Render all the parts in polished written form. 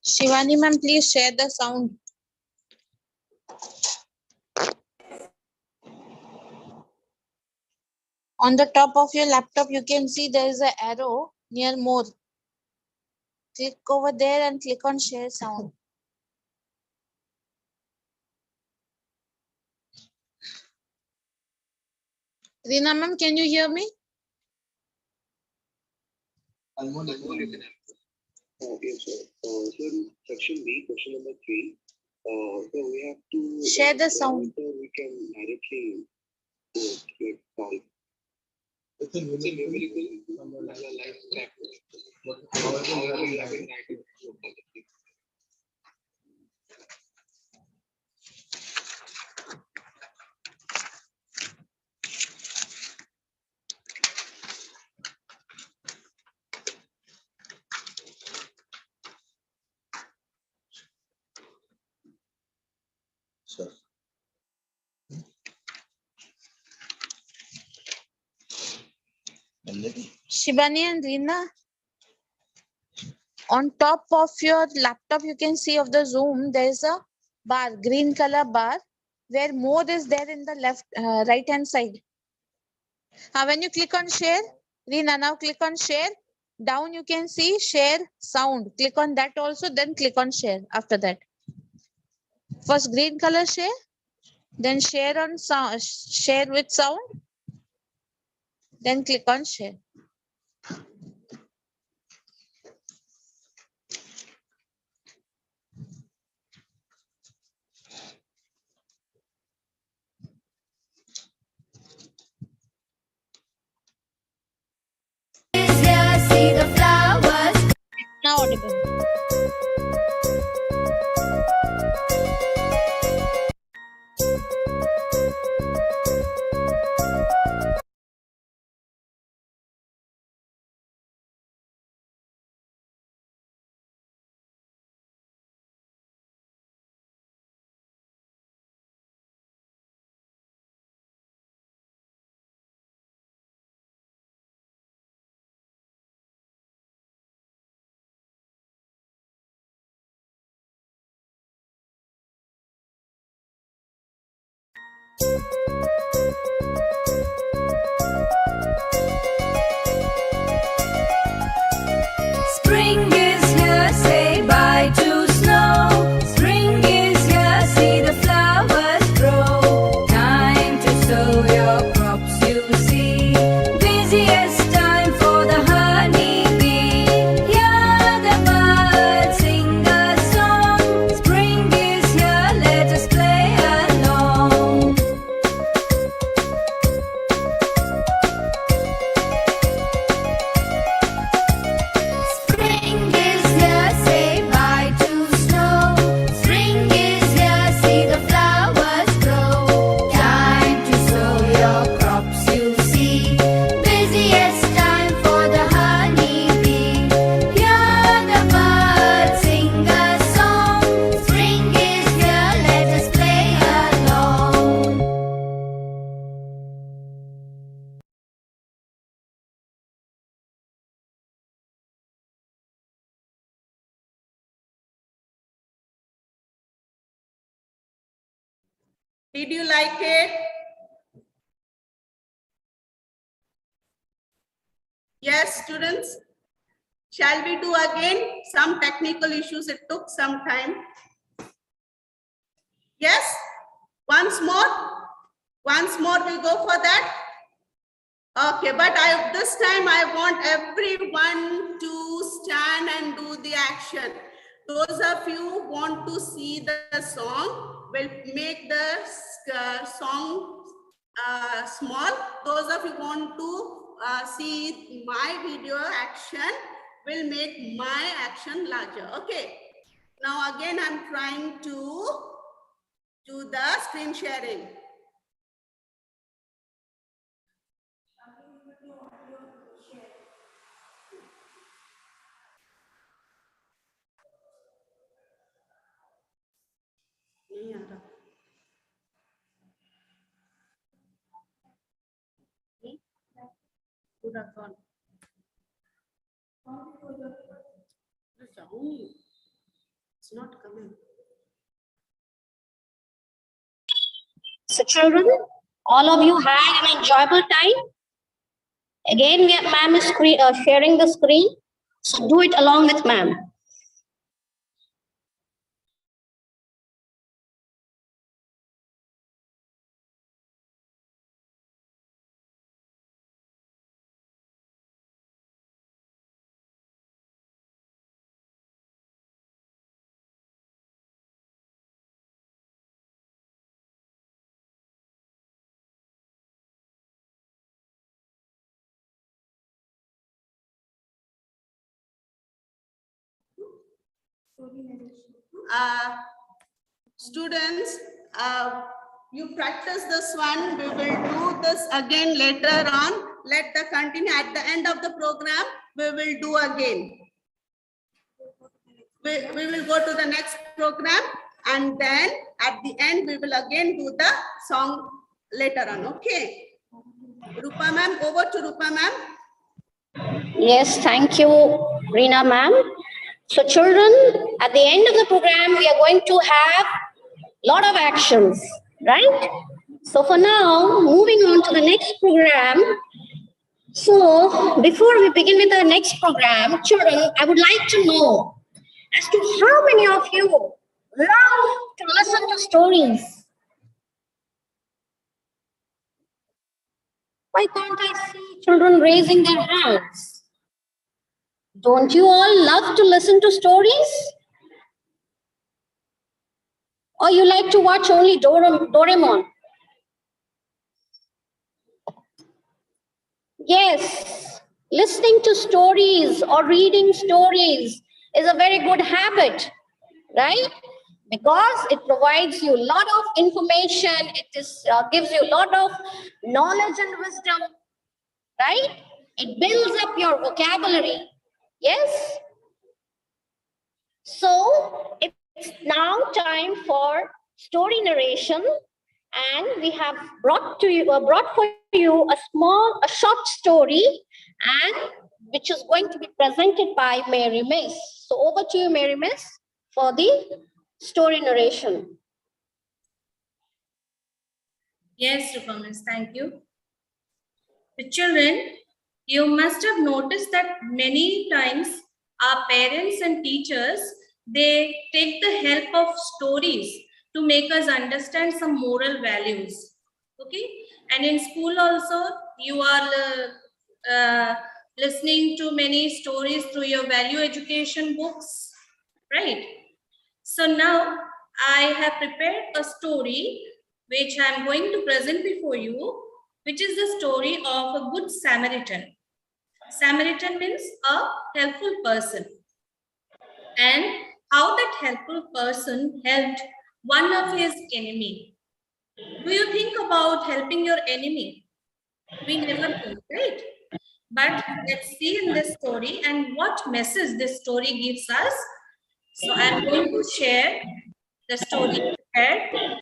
Shivani ma'am, please share the sound. On the top of your laptop, you can see there is an arrow near more. Click over there and click on share sound. Reena ma'am, can you hear me? Yes, sir. So in section B, question number 3, so we have to share the sound. We can directly solve. It's a numerical from the life practice. However, we have been writing. Sir. Shivani and Reena, on top of your laptop, you can see of the Zoom, there is a bar, green color bar, where more is there in the left, right hand side. When you click on share, Reena, now click on share. Down you can see share sound. Click on that also, then click on share after that. First green color share, then share on sound, share with sound, then click on share. Now audible. Spring is here, say bye to snow. Spring is here, see the flowers grow. Time to sow your crops, you see. Busiest time for the honeybee. Hear the birds sing a song. Spring is here, let us play along. Spring is here, say bye to snow. Spring is here, see the flowers grow. Time to sow your crops, you see. Busiest time for the honeybee. Hear the birds sing a song. Spring is here, let us play along. Did you like it? Yes, students. Shall we do again? Some technical issues, it took some time. Yes? Once more? Once more we'll go for that? Okay, but this time I want everyone to stand and do the action. Those of you who want to see the song will make the song small. Those of you who want to see my video action will make my action larger. Okay. Now again, I'm trying to do the screen sharing. नहीं आ रहा पूरा कौन जाऊंगी not coming. So children, all of you had an enjoyable time. Again, ma'am is sharing the screen. So do it along with ma'am. Students, you practice this one. We will do this again later on. Let the continue at the end of the program. We will do again. We will go to the next program, and then at the end we will again do the song later on. Okay. Rupa ma'am, over to Rupa ma'am. Yes, thank you, Reena ma'am. So children, at the end of the program, we are going to have a lot of actions, right? So for now, moving on to the next program. So before we begin with the next program, children, I would like to know as to how many of you love to listen to stories. Why can't I see children raising their hands? Don't you all love to listen to stories? Or you like to watch only Doraemon? Yes, listening to stories or reading stories is a very good habit, right? Because it provides you a lot of information, gives you a lot of knowledge and wisdom, right? It builds up your vocabulary. Yes? So it's now time for story narration, and we have brought for you a short story, and which is going to be presented by Mary Miss. So over to you, Mary Miss, for the story narration. Yes, Rupa Miss, thank you. The children, you must have noticed that many times our parents and teachers, they take the help of stories to make us understand some moral values. Okay, and in school also you are listening to many stories through your value education books, right? So now I have prepared a story which I am going to present before you, which is the story of a good Samaritan. Samaritan means a helpful person, and how that helpful person helped one of his enemy. Do you think about helping your enemy? We never think, right? But let's see in this story and what message this story gives us. So I'm going to share the story prepared.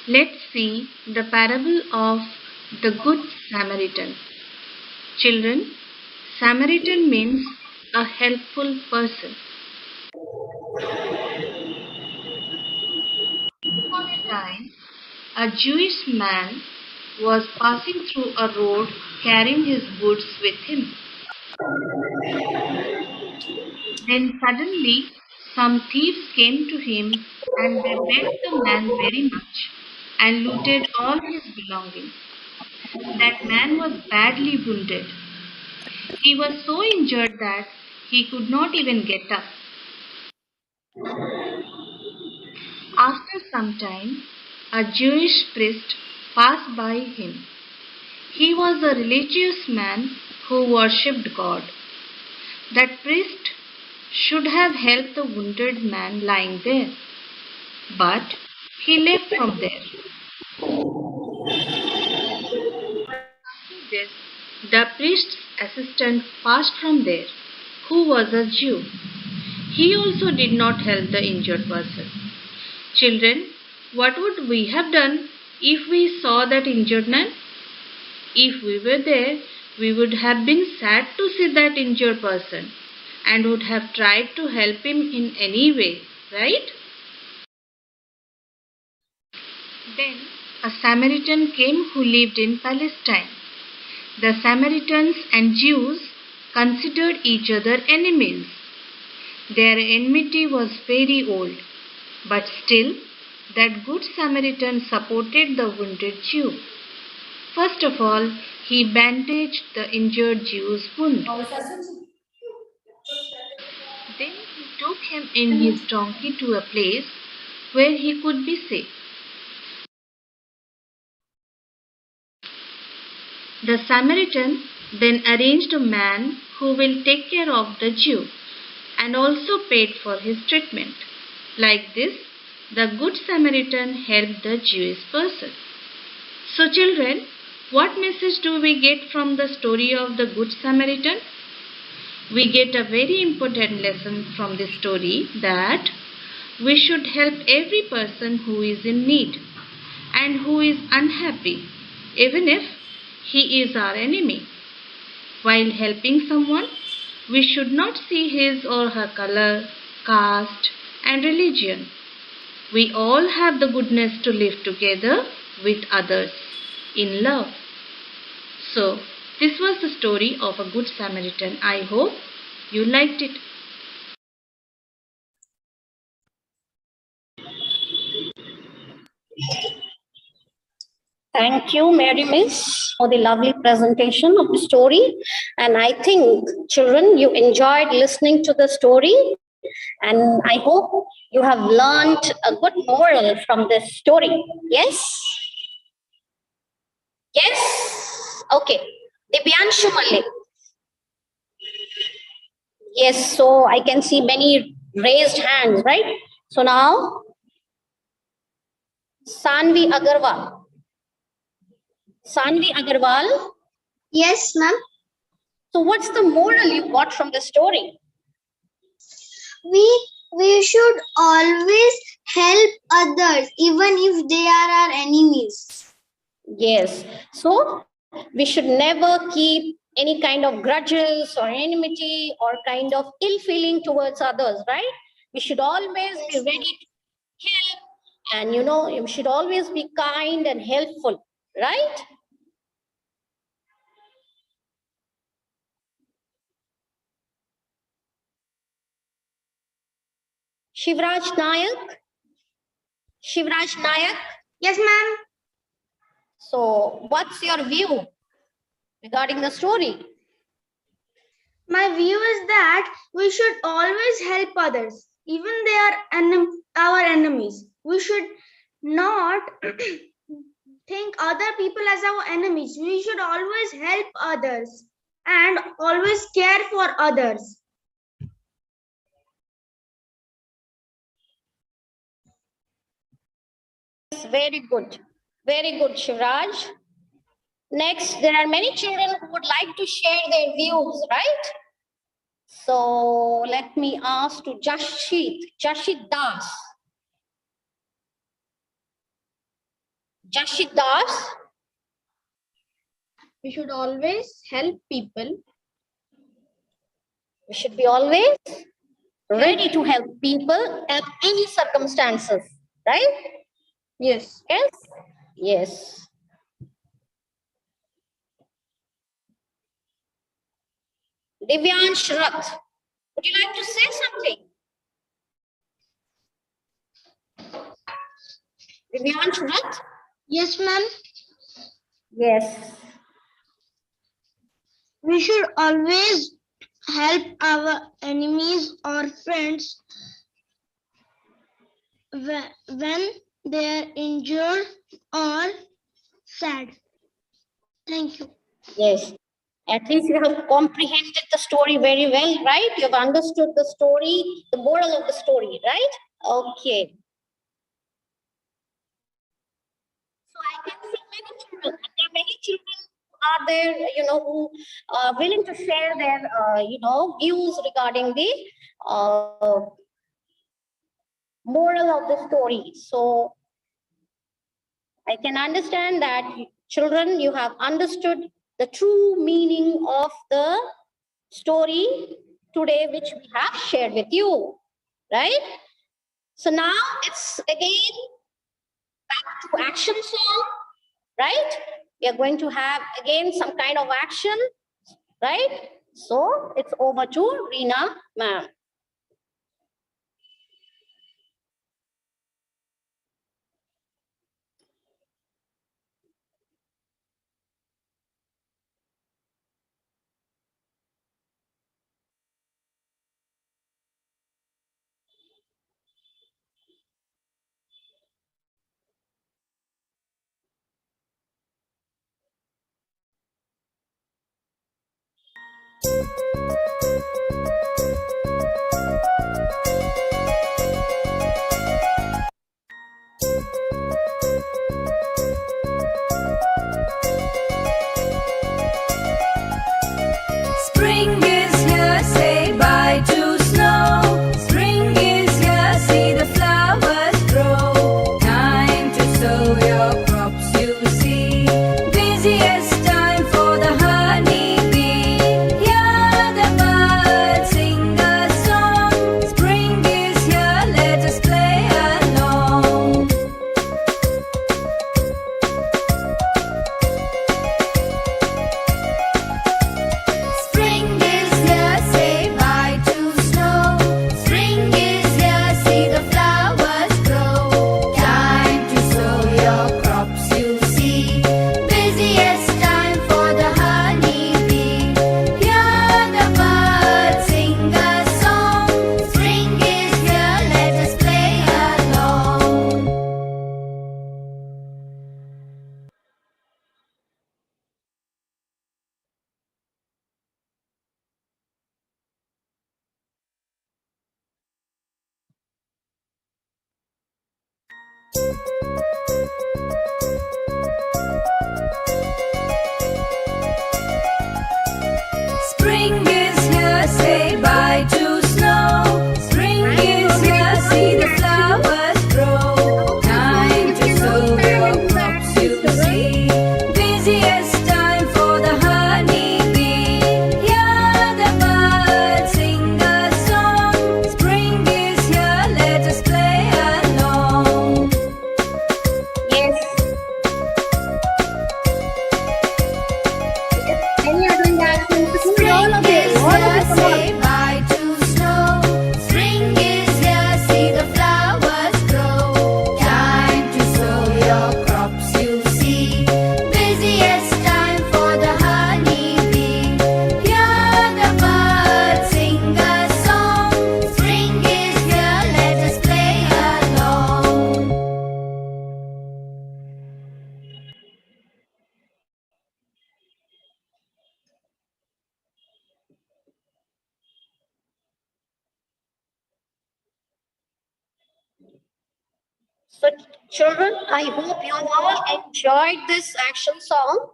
Let's see the parable of the Good Samaritan. Children, Samaritan means a helpful person. Upon a time, a Jewish man was passing through a road carrying his goods with him. Then suddenly some thieves came to him and they begged the man very much and looted all his belongings. That man was badly wounded. He was so injured that he could not even get up. After some time, a Jewish priest passed by him. He was a religious man who worshipped God. That priest should have helped the wounded man lying there, but he left from there. After this, the priest's assistant passed from there, who was a Jew. He also did not help the injured person. Children, what would we have done if we saw that injured man? If we were there, we would have been sad to see that injured person and would have tried to help him in any way, right? Then a Samaritan came who lived in Palestine. The Samaritans and Jews considered each other enemies. Their enmity was very old, but still, that good Samaritan supported the wounded Jew. First of all, he bandaged the injured Jew's wound. Then he took him in his donkey to a place where he could be safe. The Samaritan then arranged a man who will take care of the Jew and also paid for his treatment. Like this, the Good Samaritan helped the Jewish person. So children, what message do we get from the story of the Good Samaritan? We get a very important lesson from this story that we should help every person who is in need and who is unhappy, even if he is our enemy. While helping someone, we should not see his or her color, caste, and religion. We all have the goodness to live together with others in love. So, this was the story of a Good Samaritan. I hope you liked it. Thank you, Mary Miss, for the lovely presentation of the story. And I think, children, you enjoyed listening to the story. And I hope you have learned a good moral from this story. Yes? Yes? Okay. Divyanshu Malik. Yes, so I can see many raised hands, right? So now, Sanvi Agarwal. Sanvi Agarwal. Yes, ma'am. So what's the moral you got from the story? We should always help others, even if they are our enemies. Yes. So we should never keep any kind of grudges or enmity or kind of ill feeling towards others, right? We should always be ready to help, and you should always be kind and helpful, right? Shivraj Nayak. Shivraj Nayak. Yes, ma'am. So what's your view regarding the story? My view is that we should always help others, even they are our enemies. We should not think other people as our enemies. We should always help others and always care for others. Very good. Very good, Shivraj. Next, there are many children who would like to share their views, right? So let me ask to Jashit Das. Jashit Das. We should always help people. We should be always ready to help people at any circumstances, right? Yes. Yes. Yes. Divyansh Rath, would you like to say something? Divyansh Rath? Yes, ma'am. Yes. We should always help our enemies or friends when they are injured or sad. Thank you. Yes. At least you have comprehended the story very well, right? You have understood the story, the moral of the story, right? Okay. So I can see many children. There are many children are there, who are willing to share their, views regarding the moral of the story. So I can understand that children, you have understood the true meaning of the story today, which we have shared with you, right? So now it's again back to action song, right? We are going to have again some kind of action, right? So it's over to Reena, ma'am. Spring is here, say bye to snow. Spring is here, see the flowers grow. Time to sow your crops, you see. Busiest time for the honeybee. Hear the birds sing a song. Spring is here, let us play along. Spring is here, say bye to snow. Spring is here, see the flowers grow. Time to sow your crops, you see. Busiest time for the honeybee. Hear the birds sing a song. Spring is here, let us play along. Spring is here, say bye to snow. Spring is here, see the flowers grow. Time to sow your crops, you see. Busiest time for the honeybee. Hear the birds sing a song. Spring is here, let us play along. Yes. Any other action? Spring is here, say bye to snow. Spring is here, see the flowers grow. Time to sow your crops, you see. Busiest time for the honeybee. Hear the birds sing a song. Spring is here, let us play along. So children, I hope you all enjoyed this action song,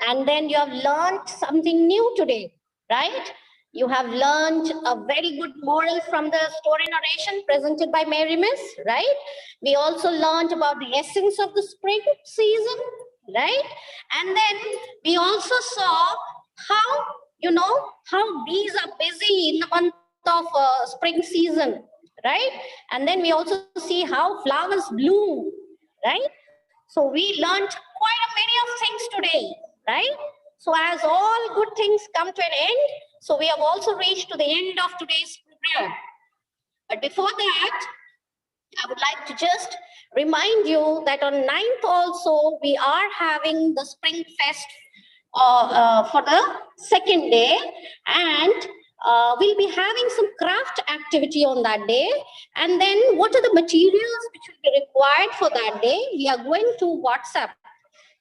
and then you have learned something new today, right? You have learned a very good moral from the story narration presented by Mary Miss, right? We also learned about the essence of the spring season, right? And then we also saw how, how bees are busy in the month of spring season, right? And then we also see how flowers bloom, right? So we learned quite a many of things today, right? So as all good things come to an end, so we have also reached to the end of today's program. But before that, I would like to just remind you that on 9th also, we are having the Spring Fest for the second day, and we'll be having some craft activity on that day. And then what are the materials which will be required for that day? We are going to WhatsApp.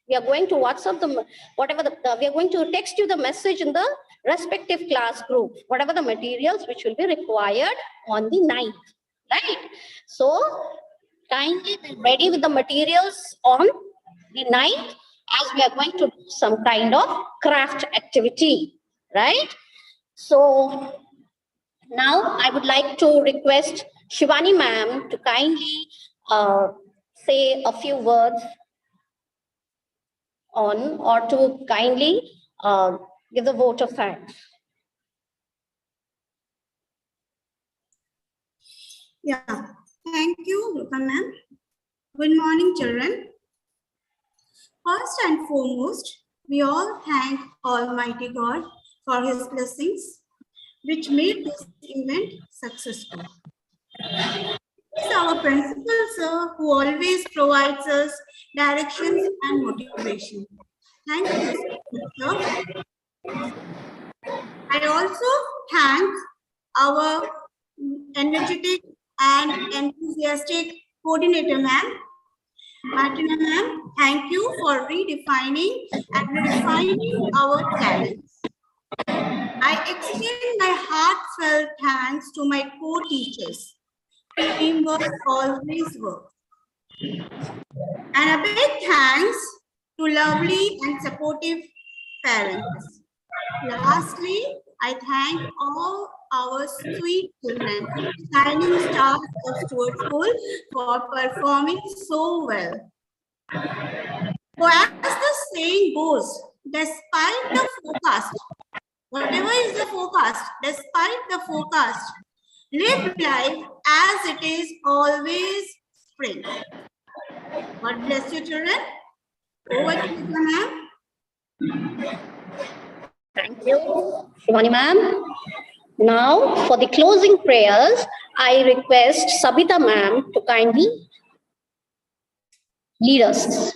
We are going to WhatsApp them, we are going to text you the message in the respective class group, whatever the materials which will be required on the 9th, right? So kindly be ready with the materials on the 9th, as we are going to do some kind of craft activity, right? So now I would like to request Shivani ma'am to kindly say a few words on or to kindly give the vote of thanks? Yeah, thank you, Rupa ma'am. Good morning, children. First and foremost, we all thank Almighty God for His blessings, which made this event successful. It's our principal, sir, who always provides us directions and motivation. Thank you, sir. I also thank our energetic and enthusiastic coordinator, ma'am. Martina ma'am, thank you for redefining and refining our talents. I extend my heartfelt thanks to my co-teachers. Teamwork always works. And a big thanks to lovely and supportive parents. Lastly, I thank all our sweet children, shining stars of Stewart School, for performing so well. So as the saying goes, despite the forecast, whatever is the forecast, despite the forecast, live life as it is always spring. God bless you, children. Over to you, ma'am. Thank you, Shivani ma'am. Now, for the closing prayers, I request Sabita ma'am to kindly lead us.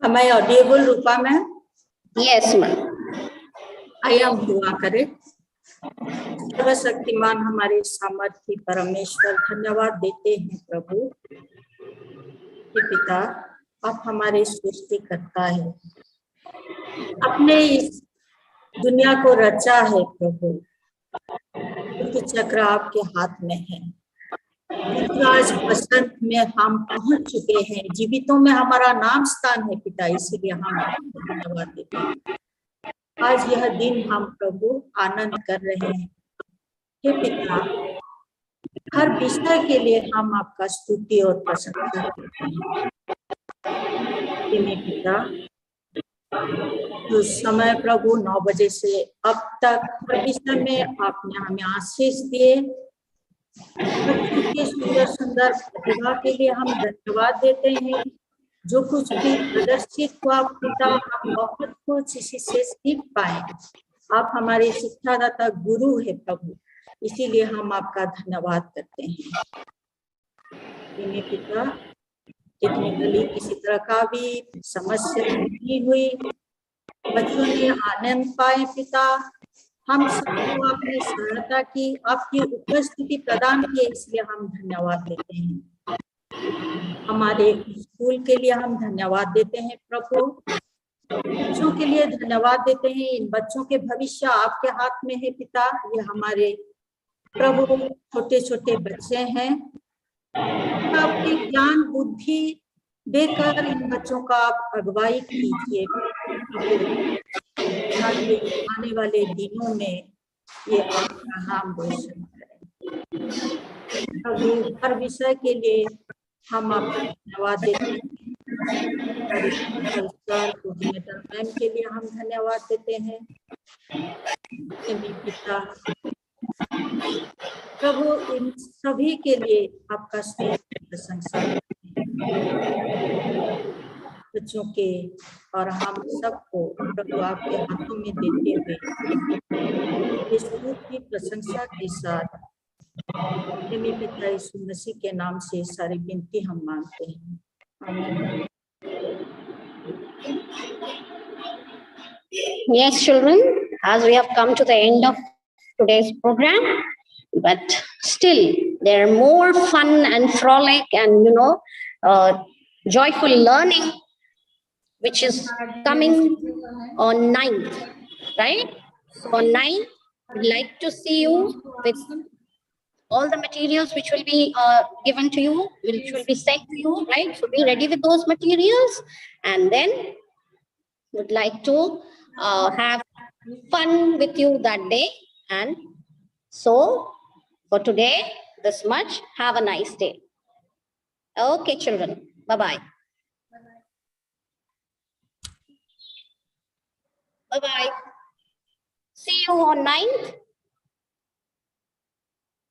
Am I audible, Rupa ma'am? Yes, ma'am. आइए हम दुआ करें। सर्वशक्तिमान हमारे सामर्थ्य परमेश्वर, धन्यवाद देते हैं प्रभु हे पिता, आप हमारे सृष्टिकर्ता है, अपने इस दुनिया को रचा है प्रभु, चक्र आपके हाथ में है। आज बसंत में हम पहुंच चुके हैं, जीवितों में हमारा नाम स्थान है पिता, इसीलिए हम धन्यवाद देते हैं। आज यह दिन हम प्रभु आनंद कर रहे हैं हे पिता, हर विषय के लिए हम आपका स्तुति और प्रशंसा करते हैं हे पिता। तो समय प्रभु 9 बजे से अब तक हर विषय में आपने हमें आशीष दिए, बच्चों के सुंदर सुंदर प्रतिभा के लिए हम धन्यवाद देते हैं। जो कुछ भी प्रदर्शित हुआ पिता, हम बहुत कुछ इसी से सीख पाए। आप हमारे शिक्षादाता गुरु है प्रभु, इसीलिए हम आपका धन्यवाद करते हैं पिता। टेक्निकली किसी तरह का भी समस्या नहीं हुई, बच्चों ने आनंद पाए पिता, हम सबको आपने सहायता की, आपकी उपस्थिति प्रदान की, इसलिए हम धन्यवाद देते हैं। हमारे स्कूल के लिए हम धन्यवाद देते हैं प्रभु, बच्चों के लिए धन्यवाद देते हैं। इन बच्चों के भविष्य आपके हाथ में है पिता। ये हमारे प्रभु छोटे छोटे बच्चे हैं, आपके ज्ञान बुद्धि देकर इन बच्चों का आप अगुवाई कीजिए। आने वाले दिनों में ये आपका नाम रोशन करें प्रभु। हर विषय के लिए हम आपका धन्यवाद देते हैं। कोऑर्डिनेटर मैम के लिए हम धन्यवाद देते हैं पिता। प्रभु इन सभी के लिए आपका प्रशंसा बच्चों के और हम सबको प्रभु आपके हाथों में देते हुए इस की प्रशंसा के साथ पिता यीशु मसीह के नाम से सारी विनती हम मांगते हैं, आमीन। Yes, children, as we have come to the end of today's program, but still there are more fun and frolic and joyful learning which is coming on 9th, right? So on 9th, we'd like to see you with all the materials which will be given to you, which will be sent to you, right? So be ready with those materials, and then would like to have fun with you that day. And so for today, this much. Have a nice day. Okay, children. Bye-bye. Bye-bye. See you on 9th.